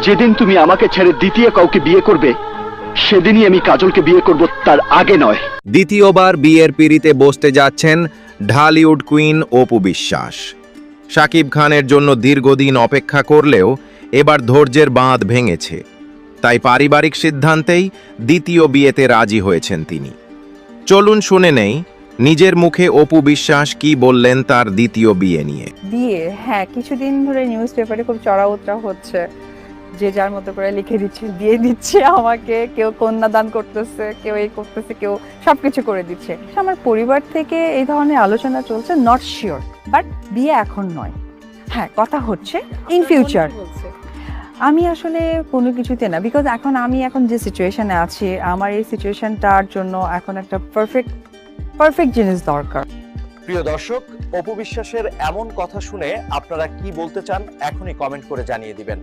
যেদিন তুমি আমাকে ছেড়ে দ্বিতীয় কাউকে বিয়ে করবে সেদিনই আমি কাজলকে বিয়ে করব, তার আগে নয়। দ্বিতীয়বার বিয়ের পিঁড়িতে বসতে যাচ্ছেন ঢালিউড কুইন অপু বিশ্বাস। শাকিব খানের জন্য দীর্ঘদিন অপেক্ষা করলেও এবার ধৈর্যের বাঁধ ভেঙেছে, তাই পারিবারিক সিদ্ধান্তেই দ্বিতীয় বিয়েতে রাজি হয়েছেন তিনি। চলুন শুনে নেই নিজের মুখে অপু বিশ্বাস কি বললেন তার দ্বিতীয় বিয়ে নিয়ে। বিয়ে, হ্যাঁ, কিছুদিন ধরে নিউজ পেপারে খুব চড়া উতরা হচ্ছে, যে যার মতো করে লিখে দিচ্ছে, দিয়ে দিচ্ছে আমাকে, কেউ কন্যাদান করতেছে, কেউ এই করতেছে, কেউ সবকিছু করে দিচ্ছে। আমার পরিবার থেকে এই ধরনের আলোচনা চলছে, নট শিওর, বাট বিয়ে এখন নয়। হ্যাঁ, কথা হচ্ছে ইন ফিউচার। আমি আসলে কোনো কিছুতে না, বিকজ আমি এখন যে সিচুয়েশনে আছি, আমার এই সিচুয়েশনটার জন্য এখন একটা পারফেক্ট জিনিস দরকার। প্রিয় দর্শক, অপু বিশ্বাসের এমন কথা শুনে আপনারা কি বলতে চান এখনই কমেন্ট করে জানিয়ে দিবেন।